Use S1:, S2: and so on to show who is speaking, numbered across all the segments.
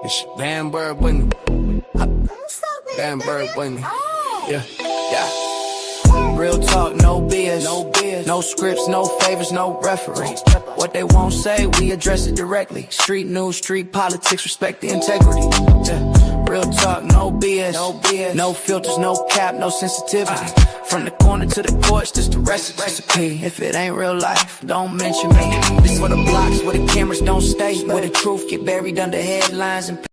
S1: It's Van Bird with me. Van Bird with me. Yeah, yeah. Real talk, no BS. No scripts, no favors, no reference. What they won't say, we address it directly. Street news, street politics, respect the integrity. Yeah. Real talk, no BS. No filters, no cap, no sensitivity. From the corner to the porch, this the recipe. If it ain't real life, don't mention me. This for the blocks where the cameras don't stay, where the truth get buried under headlines and.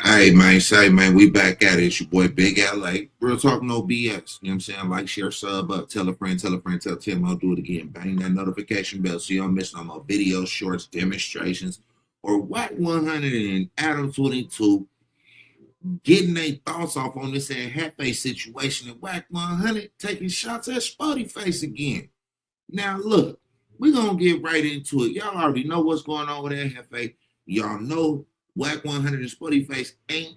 S2: Hey man, we back at it. It's your boy Big LA. Real talk, no BS. You know what I'm saying? Like, share, sub up, tell a friend, tell Tim. I'll do it again. Bang that notification bell so you don't miss no more videos, shorts, demonstrations, or Wack 100 and Adam 22 getting their thoughts off on this Hefe situation and Wack 100 taking shots at Spoetyface again. Now look, we're gonna get right into it. Y'all already know what's going on with that Hefe. Y'all know Wack 100 and Spoetyface ain't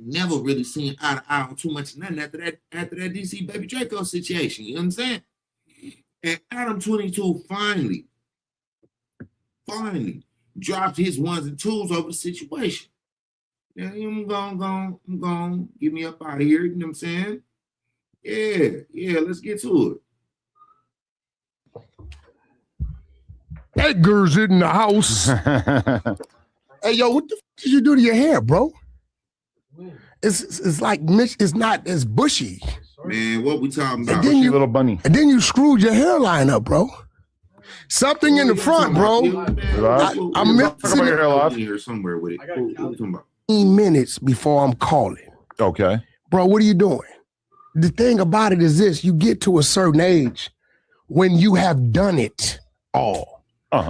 S2: never really seen eye to eye on too much of nothing after that DC Baby Draco situation. You know what I'm saying? And Adam 22 finally dropped his ones and twos over the situation. Now I'm gonna get me up out of here. You know what I'm saying? Yeah, let's get to it.
S3: Edgar's in the house. Hey, yo, what the f did you do to your hair, bro? It's like it's not as bushy.
S2: Man, what we talking about?
S3: And then you,
S4: little bunny.
S3: And then you screwed your hairline up, bro. Something in the front, bro. I'm missing
S4: your hair off
S2: here somewhere with it. What you talking about?
S3: 15 minutes before I'm calling.
S4: Okay.
S3: Bro, what are you doing? The thing about it is this: you get to a certain age when you have done it all.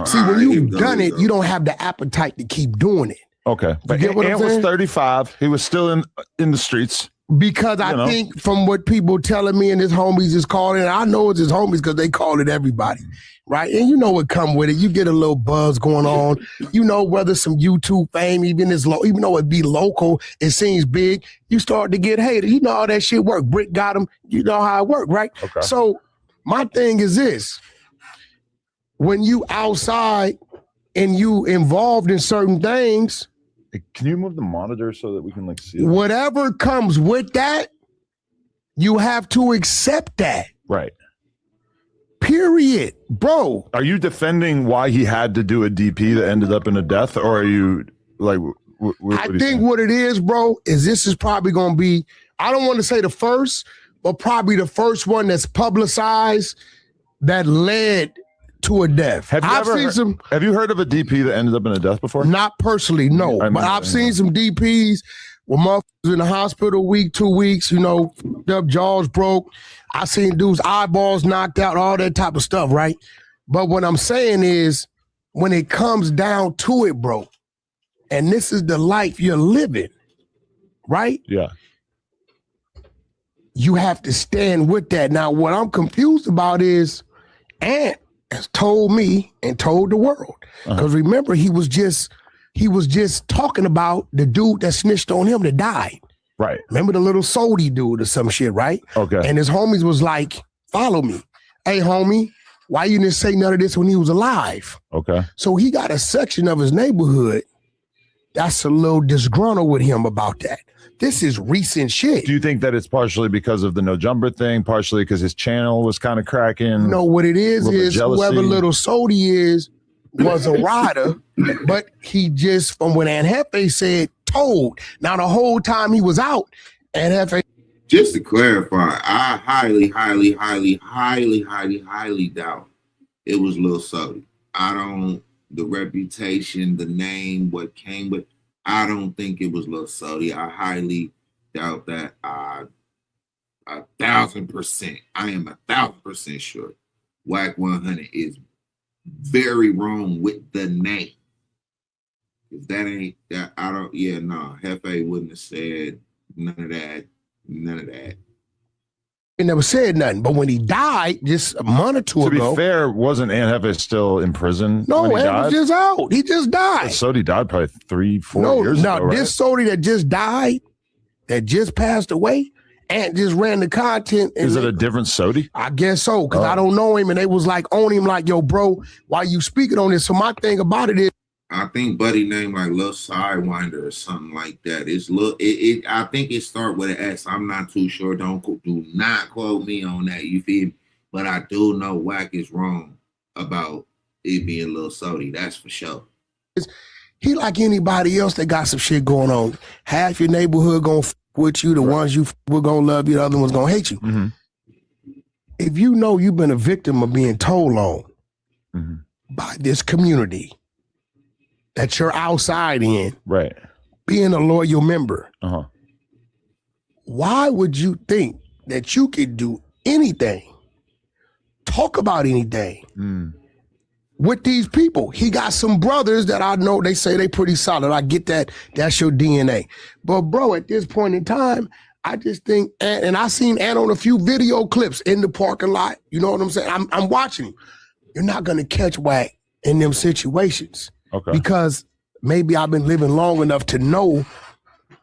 S3: See, when you've done it, you don't have the appetite to keep doing it.
S4: Okay. But Ant was 35. He was still in the streets.
S3: Because I think from what people telling me and his homies is calling, and I know it's his homies because they call it everybody, right? And you know what come with it. You get a little buzz going on. You know, whether some YouTube fame, even though it be local, it seems big, you start to get hated. You know how that shit work. Brick got him. You know how it work, right?
S4: Okay.
S3: So my thing is this. When you outside and you involved in certain things,
S4: can you move the monitor so that we can see it?
S3: Whatever comes with that, you have to accept that.
S4: Right.
S3: Period. Bro.
S4: Are you defending why he had to do a DP that ended up in a death, or are you like
S3: I think what it is, bro, is this is probably going to be, I don't want to say the first, but probably the first one that's publicized that led to a death.
S4: Have you heard of a DP that ended up in a death before?
S3: Not personally, no. But I've seen some DPs where motherfuckers in the hospital week, 2 weeks, up, jaws broke. I seen dudes' eyeballs knocked out, all that type of stuff, right? But what I'm saying is, when it comes down to it, bro, and this is the life you're living, right?
S4: Yeah.
S3: You have to stand with that. Now, what I'm confused about is, Ant has told me and told the world. Because remember, he was just talking about the dude that snitched on him that died.
S4: Right.
S3: Remember the little Sody dude or some shit, right?
S4: Okay.
S3: And his homies was like, follow me. Hey, homie, why you didn't say none of this when he was alive?
S4: Okay.
S3: So he got a section of his neighborhood that's a little disgruntled with him about that. This is recent shit.
S4: Do you think that it's partially because of the no jumper thing, partially because his channel was kind of cracking?
S3: No, what it is whoever little Sody was a rider, but he just, from what Aunt Hefe said, told. Now, the whole time he was out, Aunt Hefe.
S2: Just to clarify, I highly doubt it was Lil Sody. The reputation, the name, what came with, I don't think it was Lil Sody. I highly doubt that. 1,000%. I am 1,000% sure. Wack 100 is very wrong with the name. If that ain't that, Hefe wouldn't have said none of that.
S3: He never said nothing, but when he died just a month or two ago.
S4: To be fair, wasn't Aunt Hefe still in prison?
S3: No, Aunt was just out. He just died.
S4: Sody died probably 3-4 years ago.
S3: No, this Sody that just died, that just passed away, Aunt just ran the content.
S4: Is it a different Sody?
S3: I guess so, because I don't know him, and they was like on him like, yo, bro, why you speaking on this? So my thing about it is,
S2: I think Buddy named like Lil Sidewinder or something like that. It's I think it start with an S. I'm not too sure. Do not quote me on that. You feel me? But I do know Wack is wrong about it being Lil Sody. That's for sure.
S3: He like anybody else that got some shit going on. Half your neighborhood gonna f with you. The ones you f with gonna love you. The other ones gonna hate you.
S4: Mm-hmm.
S3: If you know you've been a victim of being told on by this community that you're outside in,
S4: right?
S3: Being a loyal member, why would you think that you could do anything, talk about anything with these people? He got some brothers that I know, they say they pretty solid. I get that. That's your DNA. But bro, at this point in time, I just think, and I seen Ant on a few video clips in the parking lot. You know what I'm saying? I'm watching him. You're not gonna catch Wack in them situations.
S4: Okay.
S3: Because maybe I've been living long enough to know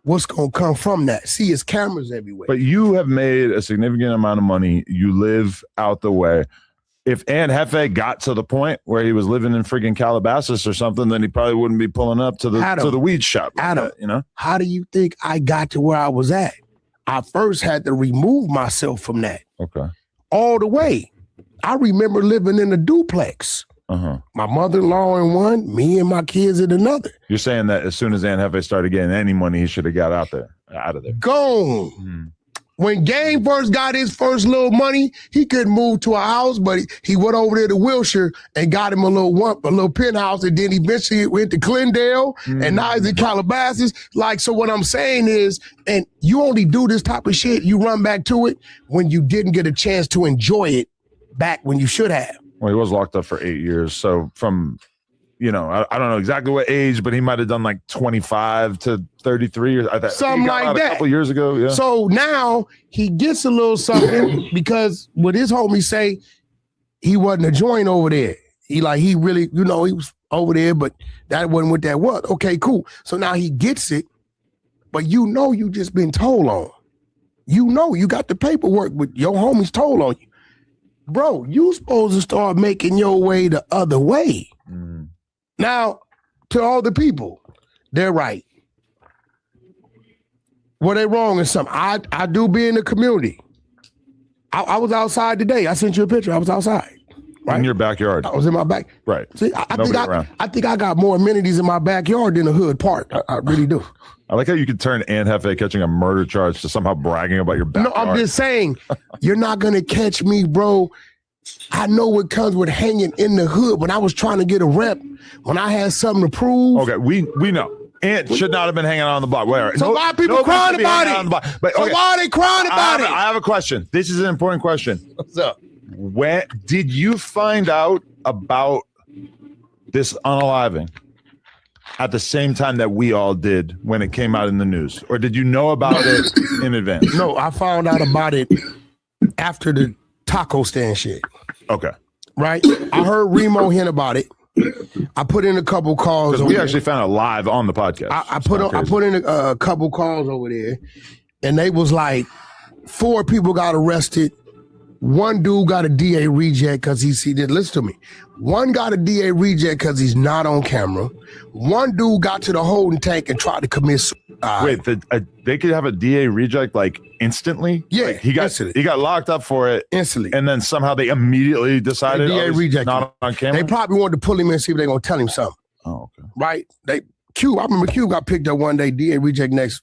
S3: what's gonna come from that. See, his cameras everywhere.
S4: But you have made a significant amount of money. You live out the way. If Ant Hefe got to the point where he was living in freaking Calabasas or something, then he probably wouldn't be pulling up to the weed shop. Like
S3: Adam,
S4: that, you know?
S3: How do you think I got to where I was at? I first had to remove myself from that.
S4: Okay.
S3: All the way. I remember living in a duplex. My mother-in-law in one, me and my kids in another.
S4: You're saying that as soon as Ant Hefe started getting any money, he should have got out of there.
S3: Gone. When Game first got his first little money, he couldn't move to a house, but he went over there to Wilshire and got him a little penthouse, and then eventually went to Glendale, and now he's in Calabasas. Like, so what I'm saying is, and you only do this type of shit, you run back to it when you didn't get a chance to enjoy it back when you should have.
S4: Well, he was locked up for 8 years, so from, you know, I don't know exactly what age, but he might have done like 25 to 33 years.
S3: Something like that.
S4: A couple years ago, yeah.
S3: So now he gets a little something because what his homies say, he wasn't a joint over there. He really, you know, he was over there, but that wasn't what that was. Okay, cool. So now he gets it, but you know you just been told on. You know you got the paperwork, but your homies told on you. Bro, you supposed to start making your way the other way. Now, to all the people, they're right. Were they wrong in something? I do be in the community. I was outside today. I sent you a picture. I was outside. Right?
S4: In your backyard.
S3: I was in my back.
S4: Right.
S3: See, I think I got more amenities in my backyard than the hood part. I really do.
S4: I like how you could turn Ant Hefe catching a murder charge to somehow bragging about your backyard.
S3: No, I'm just saying, you're not going to catch me, bro. I know what comes with hanging in the hood. When I was trying to get a rep, when I had something to prove.
S4: Okay, we know. Ant should not have been hanging on the block.
S3: So why are people crying about it? So why are they crying about it?
S4: I have a question. This is an important question.
S3: What's up?
S4: When did you find out about this unaliving at the same time that we all did when it came out in the news? Or did you know about it in advance?
S3: No, I found out about it after the taco stand shit.
S4: Okay.
S3: Right? I heard Remo hint about it. I put in a couple calls.
S4: We actually found it live on the podcast.
S3: I put in a couple calls over there, and they was like 4 people got arrested. 1 dude got a DA reject because he did. Listen to me. 1 got a DA reject because he's not on camera. 1 dude got to the holding tank and tried to commit suicide.
S4: Wait, they could have a DA reject like instantly?
S3: Yeah,
S4: like he got locked up for it
S3: instantly,
S4: and then somehow they immediately decided
S3: DA reject
S4: not on camera.
S3: They probably wanted to pull him in and see if they're gonna tell him something.
S4: Oh, okay.
S3: Right? I remember Q got picked up one day, DA reject next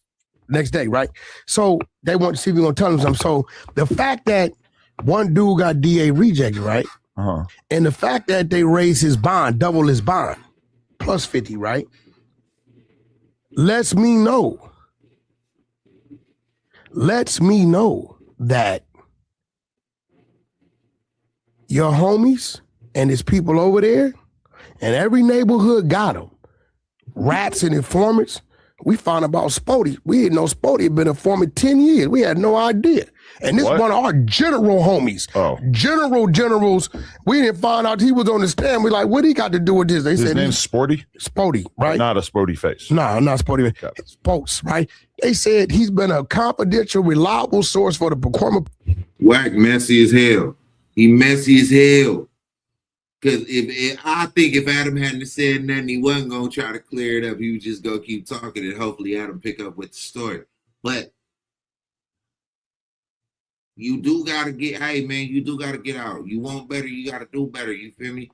S3: day, right? So they want to see if we're gonna tell him something. So the fact that 1 dude got DA rejected, right? And the fact that they raised his bond, double his bond, plus 50, right? Lets me know that your homies and his people over there, and every neighborhood got them. Rats and informants. We found about Spoety. We didn't know Spoety had been a informant 10 years. We had no idea. And this is one of our general homies.
S4: Oh.
S3: Generals. We didn't find out he was on the stand. We like, what he got to do with this? They said
S4: his name's Sporty?
S3: Spoety, right?
S4: Not a Spoetyface.
S3: No, not Spoety.
S4: Yeah.
S3: Spokes, right? They said he's been a confidential, reliable source for the procurement.
S2: Wack messy as hell. He messy as hell. Because I think if Adam hadn't said nothing, he wasn't gonna try to clear it up. He would just go keep talking, and hopefully Adam pick up with the story. But you do gotta get, hey man, you do gotta get out. You want better, you gotta do better. You feel me?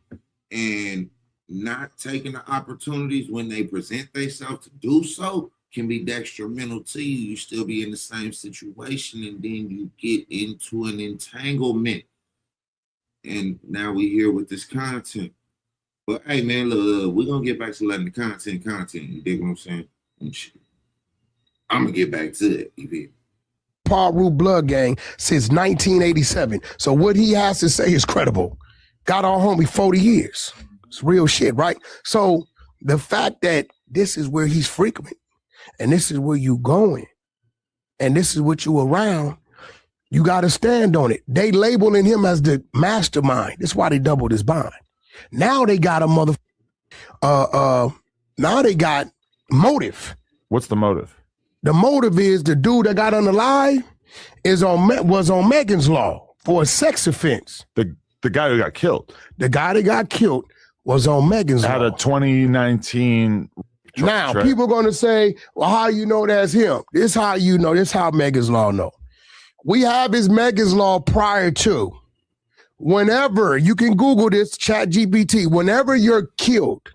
S2: And not taking the opportunities when they present themselves to do so can be detrimental to you. You still be in the same situation, and then you get into an entanglement. And now we here with this content. But hey man, look, we're gonna get back to letting the content. You dig what I'm saying? I'm gonna get back to it. You feel?
S3: Paul Blood Gang since 1987. So what he has to say is credible. Got our homie 40 years. It's real shit, right? So the fact that this is where he's frequent, and this is where you going, and this is what you around, you got to stand on it. They labeling him as the mastermind. That's why they doubled his bond. Now they got a now they got motive.
S4: What's the motive?
S3: The motive is the dude that got unalive was on Megan's Law for a sex offense.
S4: The guy who got killed.
S3: The guy that got killed was on Megan's Law.
S4: Had a 2019.
S3: Now, people are going to say, well, how you know that's him? This how you know. This how Megan's Law know. We have his Megan's Law prior to. Whenever, you can Google this, Chat GPT, whenever you're killed,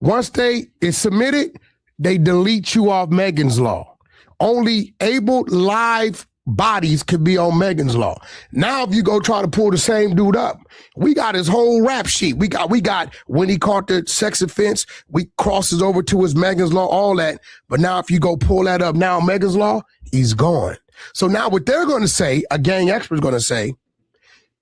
S3: once it's submitted, they delete you off Megan's Law. Only able live bodies could be on Megan's Law. Now, if you go try to pull the same dude up, we got his whole rap sheet. We got when he caught the sex offense, we crosses over to his Megan's Law, all that. But now if you go pull that up now, Megan's Law, he's gone. So now what they're going to say, a gang expert's going to say,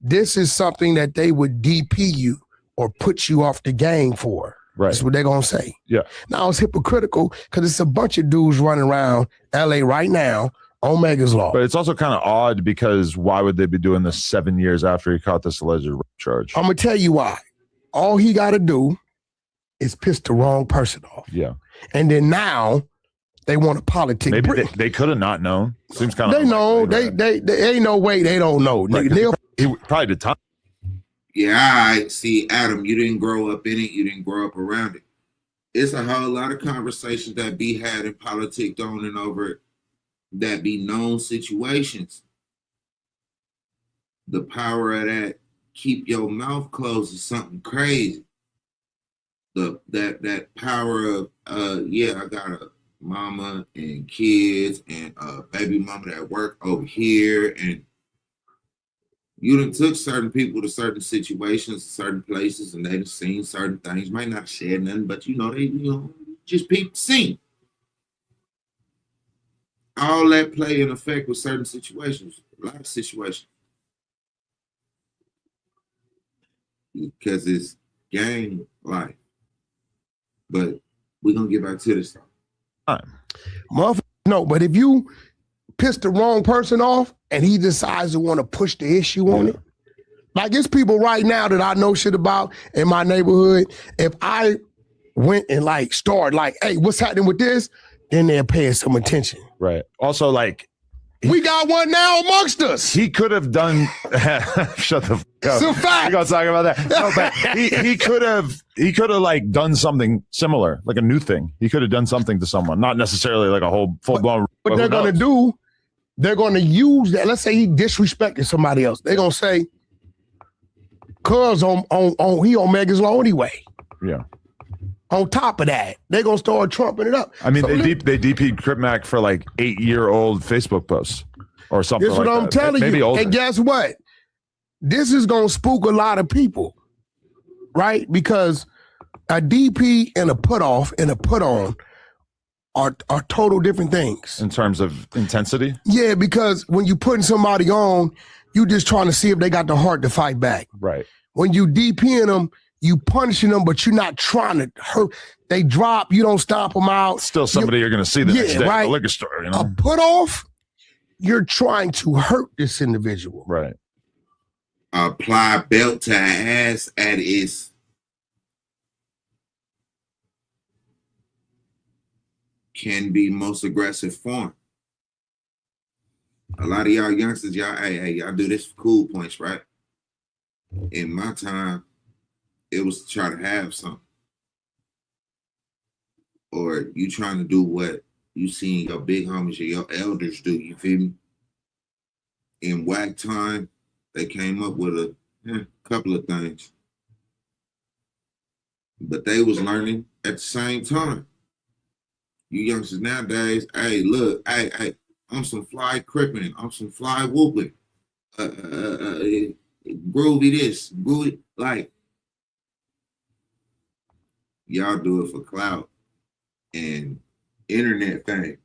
S3: this is something that they would DP you or put you off the gang for.
S4: Right.
S3: That's what they're going to say.
S4: Yeah.
S3: Now it's hypocritical because it's a bunch of dudes running around LA right now on Megan's Law.
S4: But it's also kind of odd because why would they be doing this 7 years after he caught this alleged rape charge?
S3: I'm going to tell you why. All he got to do is piss the wrong person off.
S4: Yeah.
S3: And then now they want to politic.
S4: Maybe they could have not known. Seems kind of.
S3: They know. Right? They ain't no way they don't know.
S4: Right. He probably did time.
S2: Yeah, I see, Adam, you didn't grow up in it. You didn't grow up around it. It's a whole lot of conversations that be had in politics on and over that be known situations. The power of that keep your mouth closed is something crazy. That power of I got a mama and kids and a baby mama that work over here, and you done took certain people to certain situations, certain places, and they done seen certain things. Might not share nothing, but they just peep the scene. All that play in effect with certain situations, a lot of situations. Because it's gang life. But we're going to get back to this time.
S3: No, but if you piss the wrong person off and he decides to want to push the issue on it, like it's people right now that I know shit about in my neighborhood. If I went and started hey, what's happening with this? Then they're paying some attention.
S4: Right. Also,
S3: we got one now amongst us.
S4: He could have done. Shut the fuck up.
S3: Some facts.
S4: We're gonna talk about that. No, but he could have done something similar, like a new thing. He could have done something to someone, not necessarily like a whole full blown.
S3: What they're gonna do? They're gonna use that. Let's say he disrespected somebody else. They're gonna say, "Cuz he on Megan's Law anyway."
S4: Yeah.
S3: On top of that, they're gonna start trumping it up.
S4: I mean, they DP'd Crip Mac for 8-year-old Facebook posts or something.
S3: This is what I'm telling you.
S4: Older.
S3: And guess what? This is gonna spook a lot of people, right? Because a DP and a put off and a put on are total different things
S4: in terms of intensity.
S3: Yeah, because when you putting somebody on, you just trying to see if they got the heart to fight back.
S4: Right.
S3: When you DPing them, you punishing them, but you're not trying to hurt. They drop, you don't stomp them out.
S4: Still somebody you're going to see the next day
S3: right.
S4: at the liquor store.
S3: A put off, you're trying to hurt this individual.
S4: Right.
S2: Apply belt to ass at its can be most aggressive form. A lot of y'all youngsters, y'all do this for cool points, right? In my time, it was to try to have something. Or you trying to do what you seen your big homies or your elders do, you feel me? In Wack time, they came up with a couple of things. But they was learning at the same time. You youngsters nowadays, hey, look, hey, I'm some fly cripping, I'm some fly whooping. Groovy this, groovy, like, y'all do it for clout and internet fame.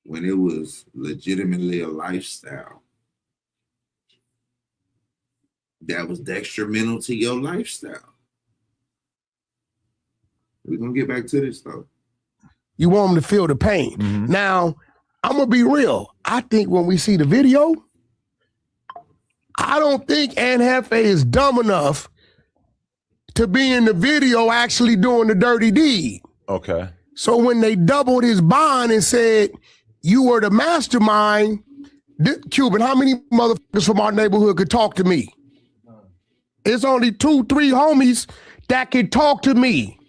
S2: When it was legitimately a lifestyle that was detrimental to your lifestyle. We're gonna get back to this though.
S3: You want them to feel the pain.
S4: Mhm.
S3: Now, I'm gonna be real. I think when we see the video, I don't think Aunt Hefe is dumb enough to be in the video actually doing the dirty deed.
S4: Okay.
S3: So when they doubled his bond and said, you were the mastermind, Cuban, how many motherfuckers from our neighborhood could talk to me? It's only 2-3 homies that can talk to me.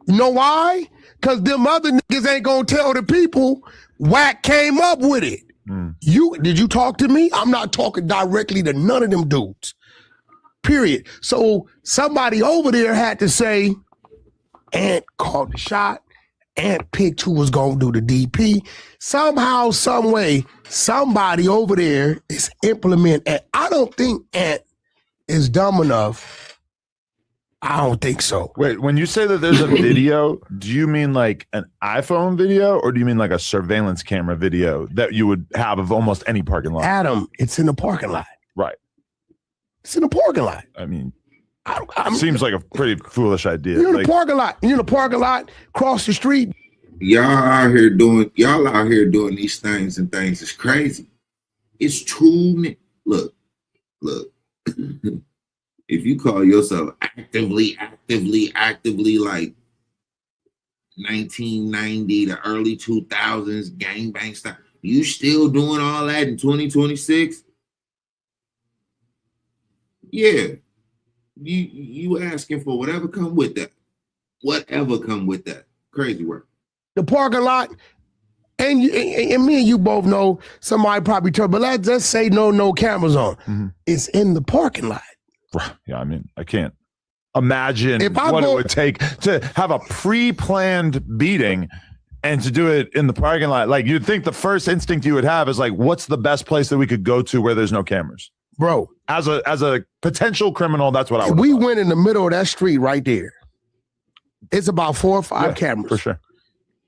S3: You know why? Because them other niggas ain't gonna tell the people Wack came up with it. Did you talk to me? I'm not talking directly to none of them dudes. Period. So somebody over there had to say, Ant called the shot. Ant picked who was gonna do the DP. Somehow, some way, somebody over there is implementing. I don't think Ant is dumb enough. I don't think so.
S4: Wait, when you say that there's a video, do you mean like an iPhone video or do you mean like a surveillance camera video that you would have of almost any parking lot?
S3: Adam, it's in the parking lot.
S4: Right.
S3: It's in the parking lot.
S4: I mean,
S3: I
S4: seems like a pretty foolish idea.
S3: You're in
S4: Like,
S3: the parking lot. You're in the parking lot, cross the street.
S2: Y'all out here doing these things and things. It's crazy. It's too many. Look. If you call yourself actively like 1990 to early 2000s gangbang stuff, you still doing all that in 2026? Yeah. You asking for whatever come with that. Whatever come with that. Crazy work.
S3: The parking lot, and me and you both know somebody probably told, but let's just say no cameras on.
S4: Mm-hmm.
S3: It's in the parking lot.
S4: yeah, I mean, I can't imagine
S3: If I
S4: what
S3: go-
S4: it would take to have a pre-planned beating and to do it in the parking lot. Like, you'd think the first instinct you would have is like, what's the best place that we could go to where there's no cameras?
S3: Bro,
S4: As a potential criminal, that's what I would.
S3: we went in the middle of that street right there. It's about 4 or 5 cameras.
S4: For sure.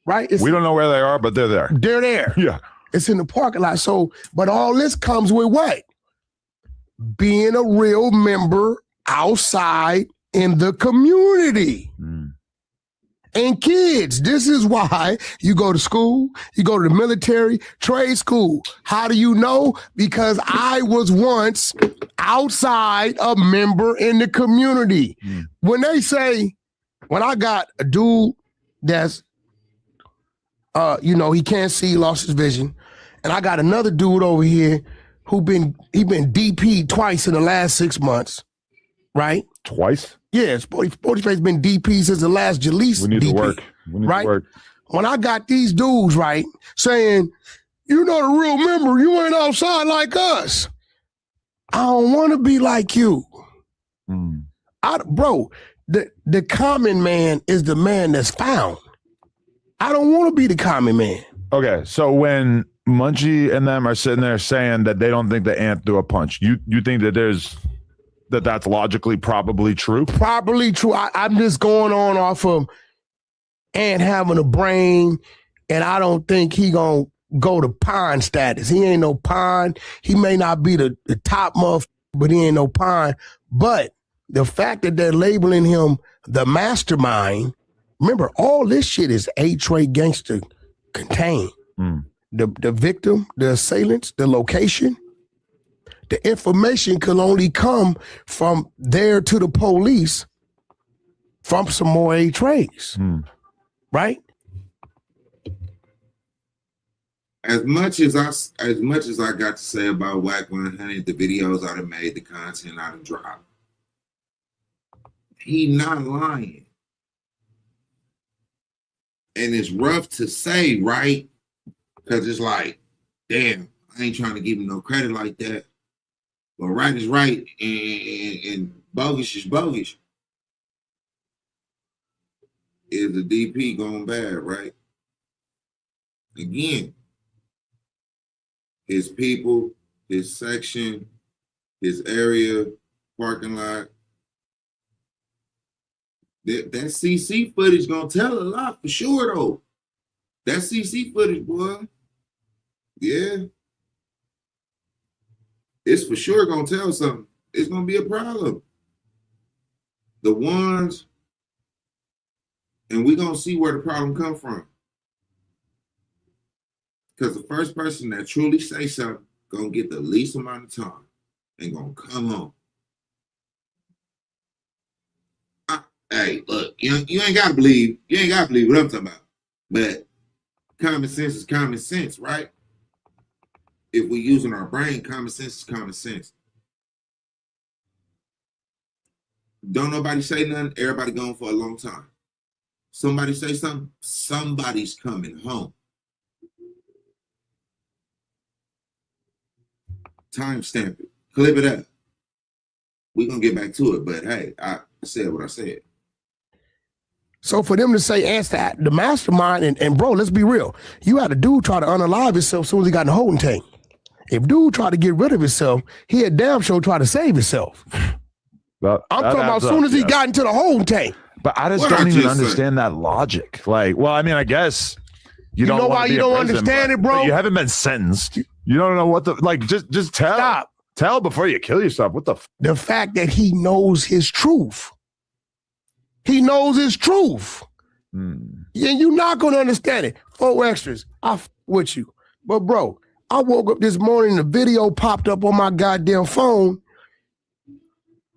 S3: Right?
S4: We don't know where they are, but they're there.
S3: They're there.
S4: Yeah.
S3: It's in the parking lot. So, but all this comes with what? Being a real member outside in the community. And kids, this is why you go to school, you go to the military, trade school. How do you know? Because I was once outside a member in the community. When they say, when I got a dude that's, he can't see, lost his vision, and I got another dude over here who been DP twice in the last 6 months, right?
S4: Twice?
S3: Yeah, Spoetyface been DP since the last Jaleese
S4: We need
S3: DP,
S4: to work. We need
S3: right?
S4: to work.
S3: When I got these dudes, right, saying, you're not a real member, you ain't outside like us. I don't want to be like you. Bro, the common man is the man that's found. I don't want to be the common man.
S4: Okay, so when Munchie and them are sitting there saying that they don't think the Ant threw a punch, you think that that's logically probably true?
S3: Probably true. I'm just going on off of Ant having a brain, and I don't think he gonna go to pine status. He ain't no pine. He may not be the top motherfucker, but he ain't no pine. But the fact that they're labeling him the mastermind, remember, all this shit is A-Tray gangster contained. The victim, the assailants, the location, the information can only come from there to the police from some more A-Trays, right?
S2: as much as I got to say about Wack 100, the videos I done made, the content I done dropped, he not lying. And it's rough to say, right? Because it's like, damn, I ain't trying to give him no credit like that. But right is right, and bogus is bogus. Is the DP going bad, right? Again, his people, his section, his area, parking lot. That CC footage gonna tell a lot for sure, though. That CC footage, boy. Yeah. It's for sure gonna tell something. It's gonna be a problem. The ones, and we're gonna see where the problem come from. Because the first person that truly say something gonna get the least amount of time and gonna come home. Hey, look, you ain't gotta believe what I'm talking about. But common sense is common sense, right? If we're using our brain, common sense is common sense. Don't nobody say nothing, everybody gone for a long time. Somebody say something, somebody's coming home. Timestamp it, clip it up. We're gonna get back to it, but hey, I said what I said.
S3: So for them to say, answer the mastermind, and bro, let's be real. You had a dude try to unalive himself as soon as he got in the holding tank. If dude tried to get rid of himself, he had damn sure tried to save himself. I'm talking about as soon as he got into the holding tank.
S4: But I just don't even understand that logic. Like, well, I mean, I guess you don't know why you don't understand it, bro. You haven't been sentenced. You don't know what the just tell. Stop. Tell before you kill yourself. What the
S3: the fact that he knows his truth. He knows his truth. And you're not gonna understand it. 4 extras. I with you. But bro, I woke up this morning, the video popped up on my goddamn phone.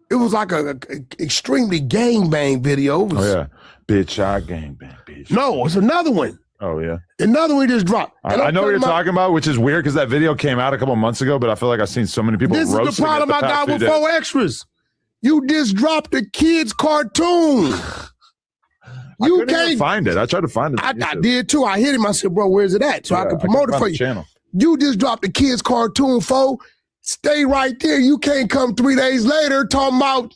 S3: It was like a extremely gangbang video.
S4: Oh yeah, bitch, I gangbang, bitch.
S3: No, it's another one.
S4: Oh yeah,
S3: another one just dropped.
S4: I know what you're talking about, which is weird because that video came out a couple months ago, but I feel like I've seen so many people.
S3: This is the problem I got with 4 extras. You just dropped a kid's cartoon.
S4: You can't find it. I tried to find it.
S3: I did too. I hit him. I said, bro, where's it at? So I can promote it for you.
S4: Channel.
S3: You just dropped a kid's cartoon, fo. Stay right there. You can't come 3 days later talking about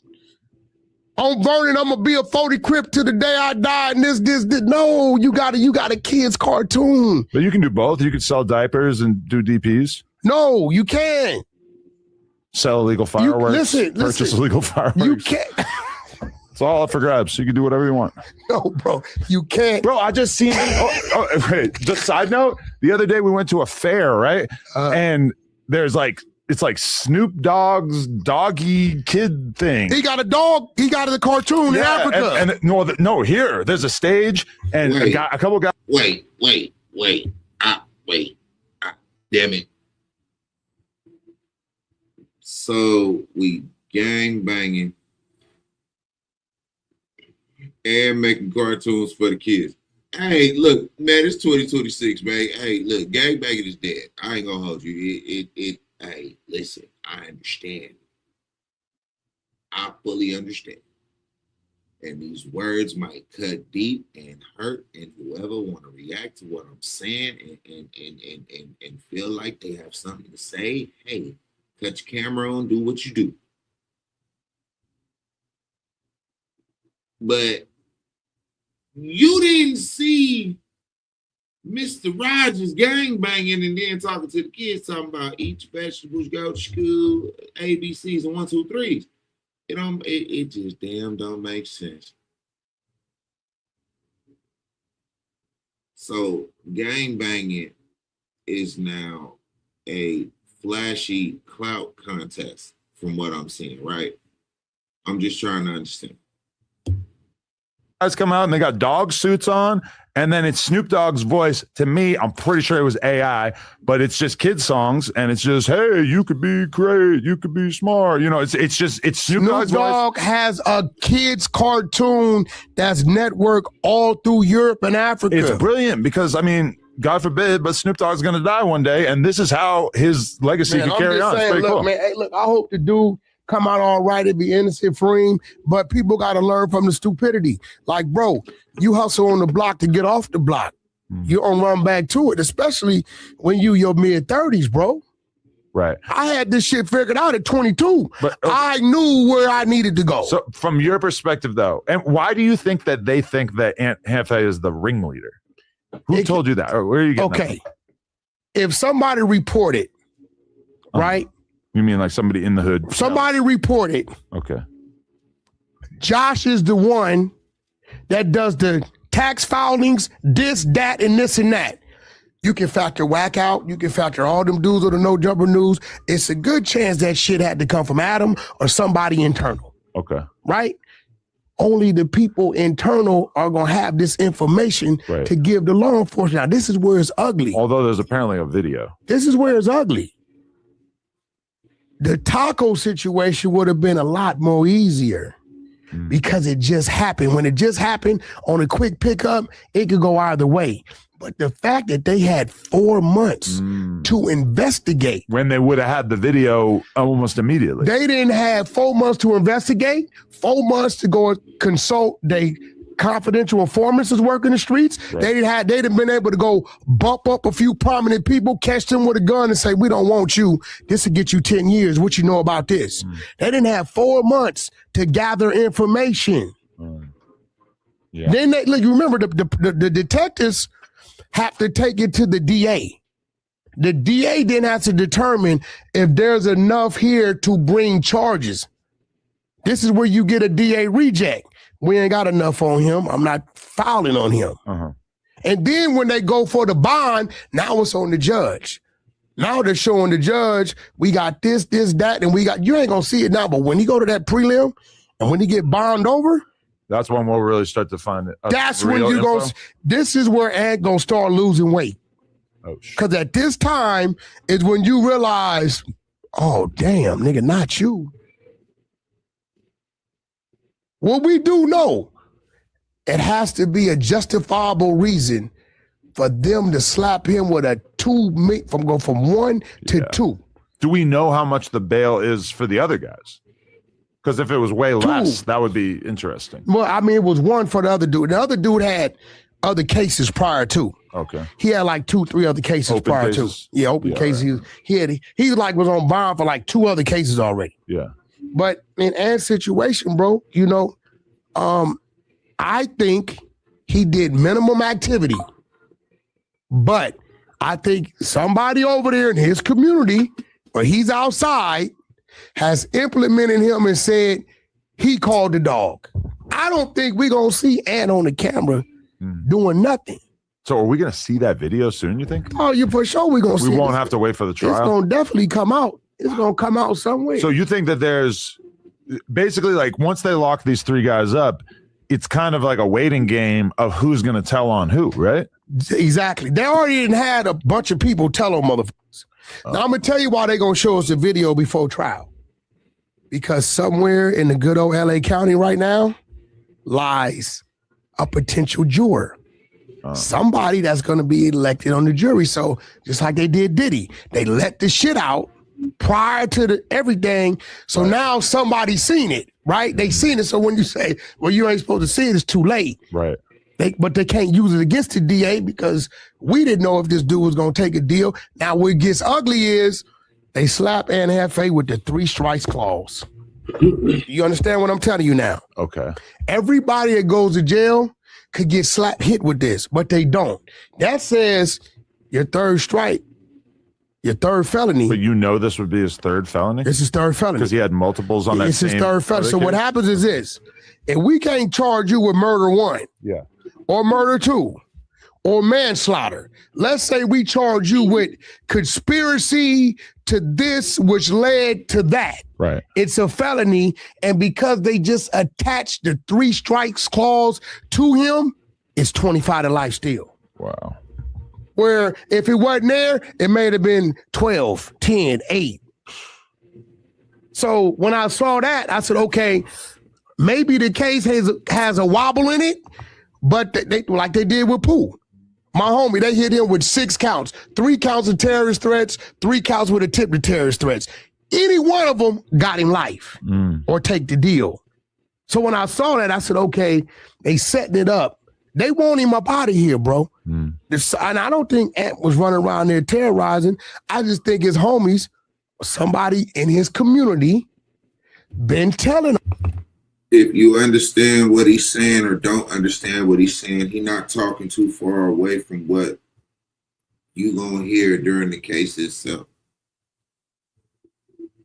S3: on Vernon, I'm gonna be a 40 Crip to the day I die and this. No, you got a kid's cartoon.
S4: But you can do both. You can sell diapers and do DPs.
S3: No, you can't.
S4: Sell illegal fireworks. Purchase illegal fireworks.
S3: You can't.
S4: It's all up for grabs. You can do whatever you want.
S3: No, bro, you can't.
S4: Bro, I just seen. Wait. Just side note. The other day we went to a fair, right? And there's it's like Snoop Dogg's doggy kid thing.
S3: He got a dog. He got a cartoon in Africa.
S4: And no, here there's a stage and a couple guys.
S2: Wait. Damn it. So we gang banging and making cartoons for the kids. Hey, look, man, it's 2026, man. Hey, look, gang banging is dead. I ain't gonna hold you. Hey, listen, I understand. I fully understand. And these words might cut deep and hurt, and whoever want to react to what I'm saying and feel like they have something to say, hey, cut your camera on, do what you do. But you didn't see Mr. Rogers gangbanging and then talking to the kids, talking about eat your vegetables, go to school, ABCs and 1, 2, 3s. It just damn don't make sense. So gangbanging is now a flashy clout contest from what I'm seeing, right? I'm just trying to understand.
S4: Guys come out and they got dog suits on, and then it's Snoop Dogg's voice. To me, I'm pretty sure it was AI, but it's just kid songs, and it's just, hey, you could be great, you could be smart. It's Snoop Dogg's
S3: Dogg has a kid's cartoon that's networked all through Europe and Africa.
S4: It's brilliant because, I mean, God forbid, but Snoop Dogg's going to die one day, and this is how his legacy can carry on.
S3: Saying,
S4: it's pretty cool.
S3: Man, hey, look, I hope the dude come out all right and be innocent free, but people got to learn from the stupidity. Like, bro, you hustle on the block to get off the block. You don't run back to it, especially when you your mid-30s, bro.
S4: Right.
S3: I had this shit figured out at 22.
S4: But
S3: I knew where I needed to go.
S4: So from your perspective, though, and why do you think that they think that Aunt Hefe is the ringleader? Who told you that? Or where are you getting that from?
S3: If somebody reported, right?
S4: You mean like somebody in the hood?
S3: Somebody reported.
S4: Okay.
S3: Josh is the one that does the tax filings, this, that, and this and that. You can factor Wack out. You can factor all them dudes on the No Jumper News. It's a good chance that shit had to come from Adam or somebody internal.
S4: Okay.
S3: Right? Only the people internal are going to have this information to give the law enforcement. Now, this is where it's ugly.
S4: Although there's apparently a video.
S3: This is where it's ugly. The taco situation would have been a lot more easier because it just happened. When it just happened on a quick pickup, it could go either way. But the fact that they had 4 months to investigate.
S4: When they would have had the video almost immediately.
S3: They didn't have 4 months to investigate, 4 months to go consult they confidential informants is working the streets. Right. They'd have been able to go bump up a few prominent people, catch them with a gun and say, we don't want you. This will get you 10 years. What you know about this? They didn't have 4 months to gather information.
S4: Yeah.
S3: Then they, look, you remember the detectives have to take it to the DA. The DA then has to determine if there's enough here to bring charges. This is where you get a DA reject. We ain't got enough on him. I'm not filing on him. And then when they go for the bond, now it's on the judge. Now they're showing the judge, we got this, that, and we got, you ain't gonna see it now, but when he go to that prelim and when he get bond over,
S4: that's when we'll really start to find it.
S3: That's when you go. This is where Ant gonna start losing weight.
S4: Oh, shit.
S3: Because at this time is when you realize, oh damn, nigga, not you. What we do know, it has to be a justifiable reason for them to slap him with a 2 from go from 1 to 2.
S4: Do we know how much the bail is for the other guys? Because if it was way less, that would be interesting. Well,
S3: I mean, it was 1 for the other dude. The other dude had other cases prior to.
S4: Okay.
S3: He had like 2, 3 other cases prior to. Yeah, open cases. Right. He was on bond for like 2 other cases already.
S4: Yeah.
S3: But in Ant's situation, bro, you know, I think he did minimum activity. But I think somebody over there in his community, where he's outside, has implemented him and said he called the dog. I don't think we're going to see Ant on the camera doing nothing.
S4: So are we going to see that video soon, you think?
S3: Oh, you for sure we're going to see it.
S4: We won't have to wait for the trial?
S3: It's going to definitely come out. It's going to come out somewhere.
S4: So you think that there's basically like once they lock these 3 guys up, it's kind of like a waiting game of who's going to tell on who, right?
S3: Exactly. They already had a bunch of people tell on motherfuckers. Now, I'm going to tell you why they're going to show us the video before trial. Because somewhere in the good old LA County right now lies a potential juror. Somebody that's going to be elected on the jury. So just like they did Diddy, they let the shit out prior to everything. So now somebody's seen it, right? They seen it. So when you say, well, you ain't supposed to see it, it's too late.
S4: Right.
S3: But they can't use it against the DA because we didn't know if this dude was going to take a deal. Now, what gets ugly is they slap Aunt Hefe with the 3 strikes clause. You understand what I'm telling you now?
S4: Okay.
S3: Everybody that goes to jail could get hit with this, but they don't. That says your 3rd strike, your 3rd felony.
S4: But you know this would be his 3rd felony?
S3: This is 3rd felony.
S4: Because he had multiples on that
S3: It's his 3rd felony. So what happens is this. If we can't charge you with murder 1, or murder 2, or manslaughter, let's say we charge you with conspiracy to this, which led to that.
S4: Right.
S3: It's a felony, and because they just attached the 3 strikes clause to him, it's 25 to life still.
S4: Wow.
S3: Where if it wasn't there, it may have been 12, 10, 8. So when I saw that, I said, okay, maybe the case has a wobble in it, but they like they did with Pooh. My homie, they hit him with 6 counts, 3 counts of terrorist threats, 3 counts with a tip to terrorist threats. Any one of them got him life or take the deal. So when I saw that, I said, okay, they setting it up. They want him up out of here, bro. And I don't think Ant was running around there terrorizing. I just think his homies, somebody in his community, been telling him.
S2: If you understand what he's saying or don't understand what he's saying, he's not talking too far away from what you gonna hear during the case itself.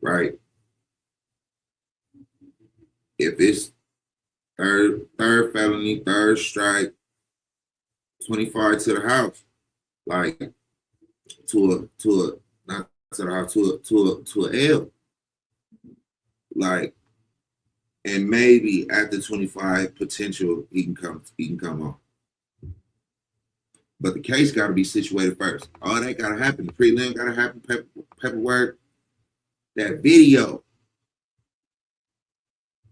S2: Right? If it's third felony, third strike, 25 to the house, like to a not to the house, to a L. Like, and maybe after 25 potential, he can come on. But the case got to be situated first. All that got to happen. The prelim got to happen, paperwork. That video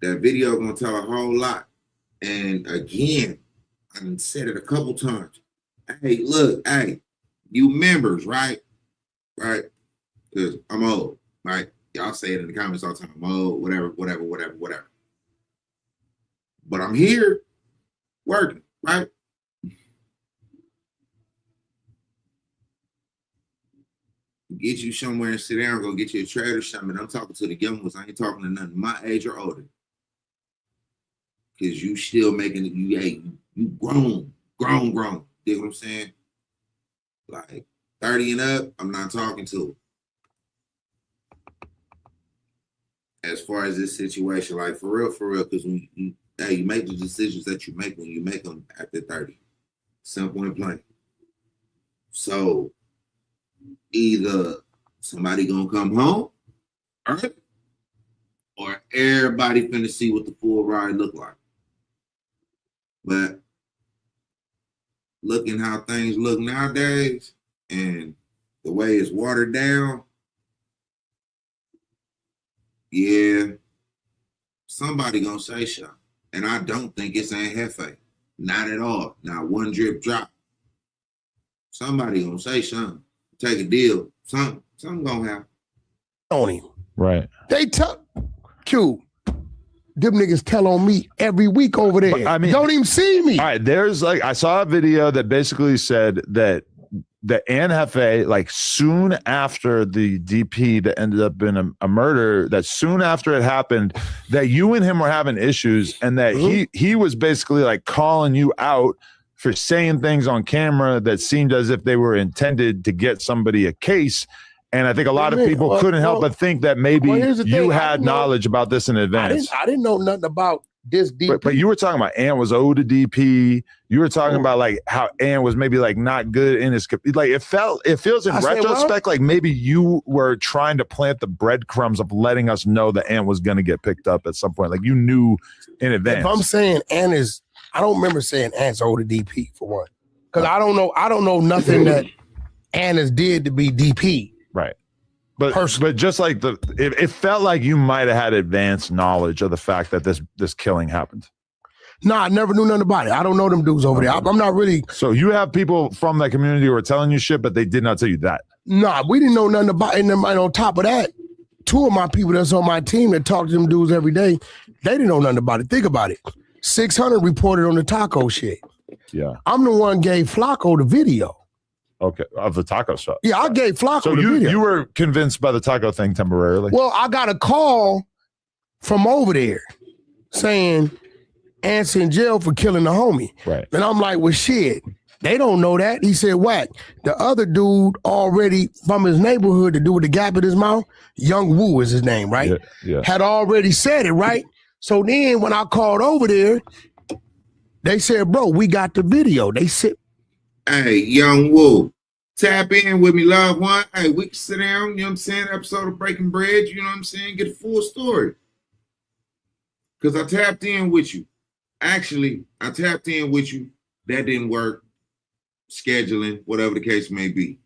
S2: gonna tell a whole lot. And again, I done said it a couple times. Hey, look, hey, you members, right? Right? Because I'm old, right? Y'all say it in the comments all the time. I'm old, whatever. But I'm here working, right? Get you somewhere and sit down, go get you a trade or something. I'm talking to the young ones. I ain't talking to none my age or older. Because you still making it, you grown. You know what I'm saying? Like 30 and up, I'm not talking to. As far as this situation, like for real, because when you make the decisions that you make when you make them after 30. Simple and plain. So either somebody gonna come home, right? Or everybody finna see what the full ride look like. But looking how things look nowadays and the way it's watered down, yeah, somebody gonna say something. And I don't think it's Aunt Hefe. Not at all. Not one drip drop. Somebody gonna say something. Take a deal. Something gonna happen.
S3: On him.
S4: Right.
S3: They tell Q. Them niggas tell on me every week over there. But, I mean, don't even see me.
S4: All right, there's like I saw a video that basically said that Ann Hefe, like soon after the DP that ended up in a murder, that soon after it happened, that you and him were having issues, and that he was basically like calling you out for saying things on camera that seemed as if they were intended to get somebody a case. And I think a lot of people couldn't help but think that maybe you had knowledge about this in advance.
S3: I didn't know nothing about this DP.
S4: But you were talking about Ann was owed to DP. You were talking about like how Ann was maybe like not good in his, like it feels in retrospect like maybe you were trying to plant the breadcrumbs of letting us know that Ann was going to get picked up at some point. Like you knew in advance.
S3: If I'm saying Ann is, I don't remember saying Ann's owed to DP for one. Because I don't know nothing that Anna's did to be DP.
S4: Right. But just like it felt like you might have had advanced knowledge of the fact that this killing happened.
S3: Nah, I never knew nothing about it. I don't know them dudes over there. I'm not really.
S4: So you have people from that community who are telling you shit, but they did not tell you that.
S3: Nah, we didn't know nothing about it. And on top of that, 2 of my people that's on my team that talk to them dudes every day, they didn't know nothing about it. Think about it. 600 reported on the taco shit.
S4: Yeah.
S3: I'm the one gave Flacco the video.
S4: Okay, of the taco stuff.
S3: Yeah, I gave Flacco the video.
S4: You were convinced by the taco thing temporarily?
S3: Well, I got a call from over there saying Ant's in jail for killing the homie.
S4: Right.
S3: And I'm like, well, shit, they don't know that. He said, Wack, the other dude already from his neighborhood to do with the gap in his mouth, Young Woo is his name, right?
S4: Yeah.
S3: Had already said it, right? So then when I called over there, they said, bro, we got the video. They said,
S2: hey, Young Woo, tap in with me, loved one. Hey, we can sit down, you know what I'm saying? Episode of Breaking Bread, you know what I'm saying? Get the full story. Because I tapped in with you. Actually, I tapped in with you. That didn't work. Scheduling, whatever the case may be.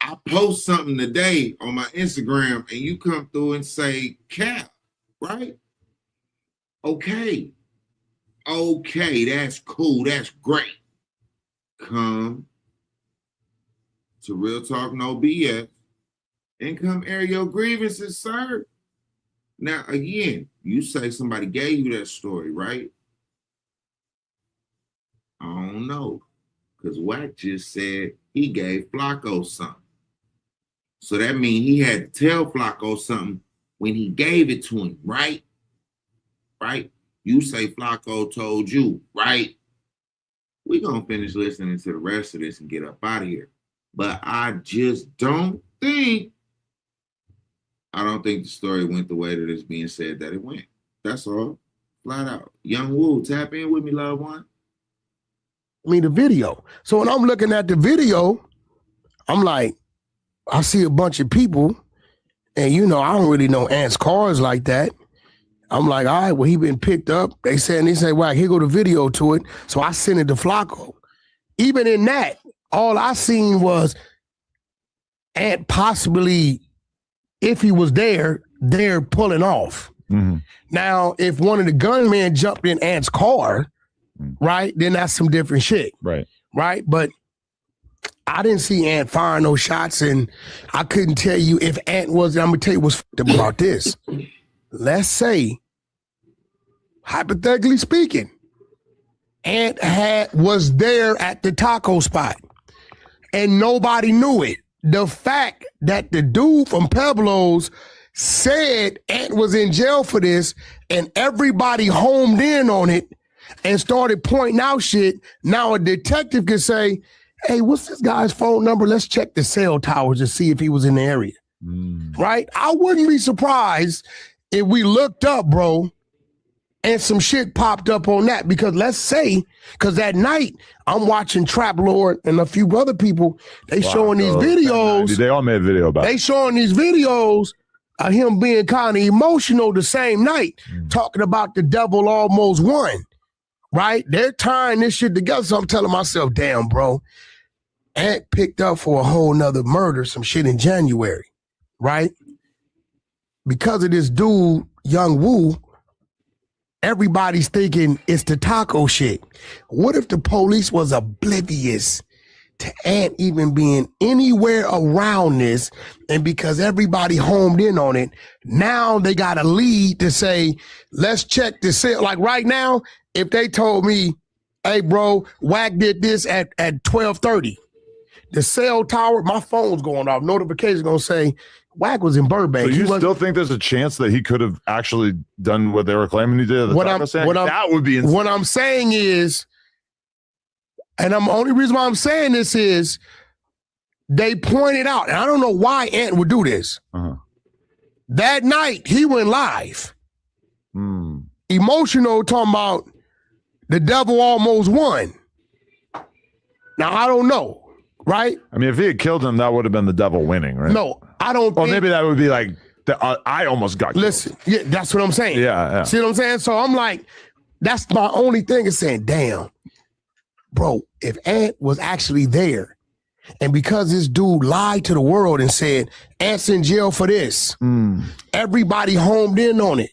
S2: I post something today on my Instagram and you come through and say, Cap, right? Okay, that's cool. That's great. come to Real Talk No BS and come air your grievances, sir. Now, again, you say somebody gave you that story, right? I don't know, because Wack just said he gave Flacco something. So that means he had to tell Flacco something when he gave it to him, right? Right? You say Flacco told you, right? We're going to finish listening to the rest of this and get up out of here. But I don't think the story went the way that it's being said that it went. That's all. Flat out. Young Woo, tap in with me, loved one.
S3: The video. So when I'm looking at the video, I'm like, I see a bunch of people, and I don't really know Ant's cars like that. I'm like, all right, well, he been picked up. They say, well, here go the video to it. So I sent it to Flacco. Even in that, all I seen was Ant possibly, if he was there, they're pulling off. Mm-hmm. Now, if one of the gunmen jumped in Ant's car, right, then that's some different shit.
S4: Right.
S3: But I didn't see Ant firing no shots, and I couldn't tell you if Ant was, I'm going to tell you what's fucked up about this. Let's say, hypothetically speaking, Ant was there at the taco spot, and nobody knew it. The fact that the dude from Pueblos said Ant was in jail for this, and everybody homed in on it and started pointing out shit, now a detective can say, hey, what's this guy's phone number? Let's check the cell towers to see if he was in the area. Right? I wouldn't be surprised if we looked up, bro, and some shit popped up on that, because let's say, because that night I'm watching Trap Lord and a few other people, they showing these videos.
S4: They all made a video about it.
S3: They showing these videos of him being kind of emotional the same night, talking about the devil almost won. Right? They're tying this shit together. So I'm telling myself, damn, bro, Ant picked up for a whole nother murder, some shit in January. Right? Because of this dude, Young Woo, everybody's thinking it's the taco shit. What if the police was oblivious to Ant even being anywhere around this, and because everybody homed in on it, now they got a lead to say, let's check the cell. Like right now, if they told me, hey, bro, Wack did this at 12:30, the cell tower, my phone's going off. Notification's going to say, Wack was in Burbank.
S4: So you still think there's a chance that he could have actually done what they were claiming he did? That would be insane.
S3: What I'm saying is, and the only reason why I'm saying this is, they pointed out, and I don't know why Ant would do this. That night, he went live. Emotional, talking about the devil almost won. Now, I don't know, right?
S4: I mean, if he had killed him, that would have been the devil winning, right?
S3: No, I don't think.
S4: Or maybe that would be like, I almost got killed.
S3: Listen, yeah, that's what I'm saying.
S4: Yeah.
S3: See what I'm saying? So I'm like, that's my only thing is saying, damn, bro, if Ant was actually there, and because this dude lied to the world and said, Ant's in jail for this, everybody homed in on it,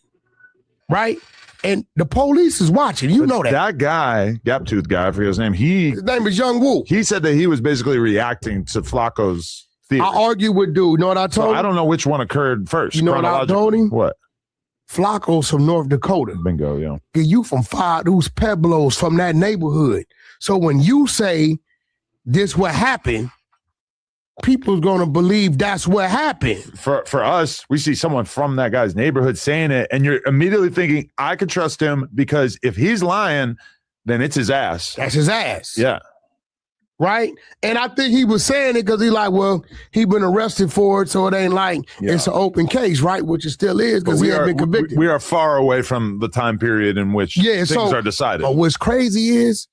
S3: right? And the police is watching. You know that.
S4: That guy, Gap-Tooth guy, I forget his name. His
S3: name is Young Woo.
S4: He said that he was basically reacting to Flacco's theory.
S3: I argued with dude. You know what I told him?
S4: I don't know which one occurred first.
S3: You know what I told him?
S4: What?
S3: Flacco's from North Dakota.
S4: Bingo, yeah.
S3: You from who's Pueblos, from that neighborhood. So when you say this what happened, people's gonna believe that's what happened.
S4: For us, we see someone from that guy's neighborhood saying it, and you're immediately thinking, I could trust him, because if he's lying, then it's his ass.
S3: That's his ass.
S4: Yeah.
S3: Right? And I think he was saying it because he like, well, he been arrested for it, so it ain't like it's an open case, right? Which it still is, because he ain't been convicted.
S4: We are far away from the time period in which things are decided.
S3: But what's crazy is,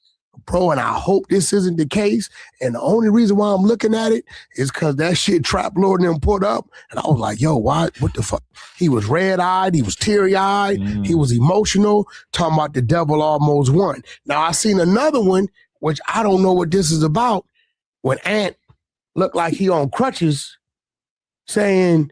S3: bro, and I hope this isn't the case, and the only reason why I'm looking at it is because that shit Trap Lord and them put up, and I was like, yo, what the fuck? He was red-eyed, he was teary-eyed, he was emotional, talking about the devil almost won. Now, I seen another one, which I don't know what this is about, when Ant looked like he on crutches, saying,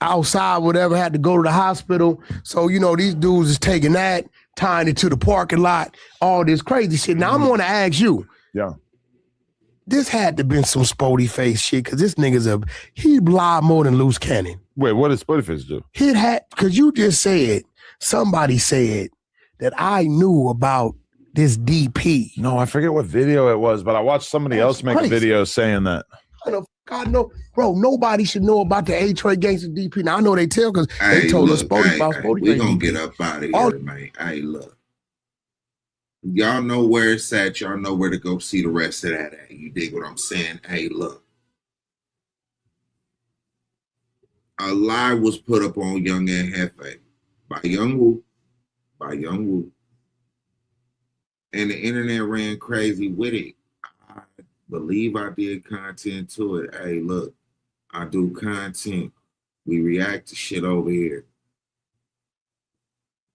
S3: outside, whatever, had to go to the hospital. So, these dudes is taking that, tying it to the parking lot, all this crazy shit. Now, I'm going to ask you,
S4: Yeah.
S3: This had to been some Spoetyface shit because this nigga's he lie more than loose cannon.
S4: Wait, what did Spoetyface do?
S3: It had, because you just said, somebody said that I knew about this DP.
S4: No, I forget what video it was, but I watched somebody else make a video saying that.
S3: God, no, bro, nobody should know about the A-Trey Gangsta DP. Now, I know they tell because they told us about Spoetyface.
S2: We gonna get up out of here, man. Hey, look. Y'all know where it's at. Y'all know where to go see the rest of that at. You dig what I'm saying? Hey, look. A lie was put up on Young and Hefe by Young Woo. And the internet ran crazy with it. I believe I did content to it. Hey, look. I do content. We react to shit over here.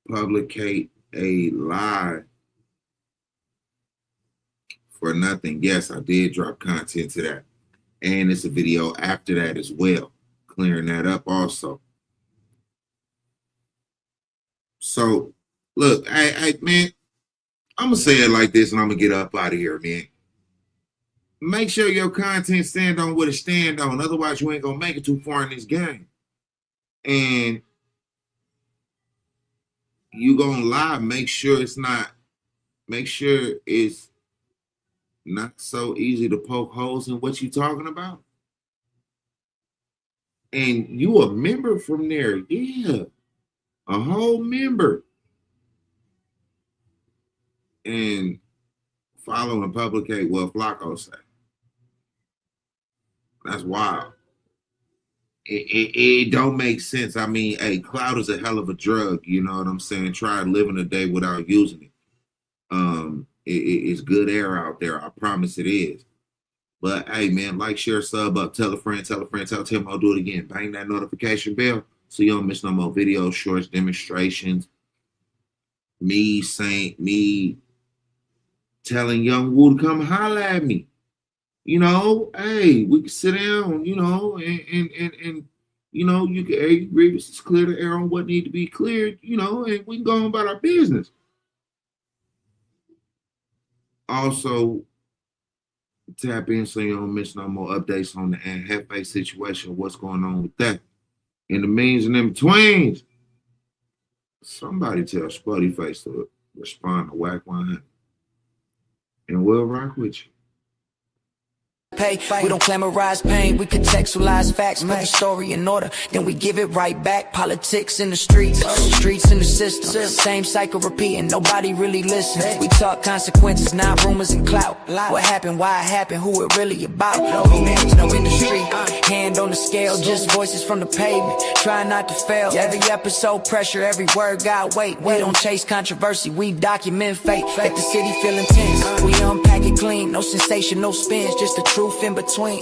S2: Publicate a lie for nothing. Yes, I did drop content to that. And it's a video after that as well, clearing that up also. So, look, I man, I'm going to say it like this and I'm going to get up out of here, man. Make sure your content stand on what it stand on. Otherwise, you ain't going to make it too far in this game. And you going to lie, make sure it's not so easy to poke holes in what you talking about. And you a member from there. Yeah. A whole member. And follow and publicate what Flacco say. That's wild. It don't make sense. I mean, hey, cloud is a hell of a drug. You know what I'm saying? Try living a day without using it. It's good air out there. I promise it is. But hey, man, like, share, sub up, tell a friend, tell him I'll do it again. Bang that notification bell so you don't miss no more videos, shorts, demonstrations. Me telling Young Woo to come holler at me. You know, hey, we can sit down, you know, and you know, you can, hey, grievances clear the air on what need to be cleared, you know, and we can go on about our business. Also, tap in so you don't miss no more updates on the Hefe situation, what's going on with that. In the means and in betweens, somebody tell Spoetyface to respond to Wack 100. And we'll rock with you.
S1: We don't glamorize pain, we contextualize facts, put the story in order, then we give it right back. Politics in the streets in the system, same cycle repeating, nobody really listens. We talk consequences, not rumors and clout. What happened, why it happened, who it really about. No names, no industry, hand on the scale, just voices from the pavement, try not to fail. Every episode pressure, every word got weight. We don't chase controversy, we document fate. Let the city feel intense, we unpack it clean. No sensation, no spins, just the truth in between.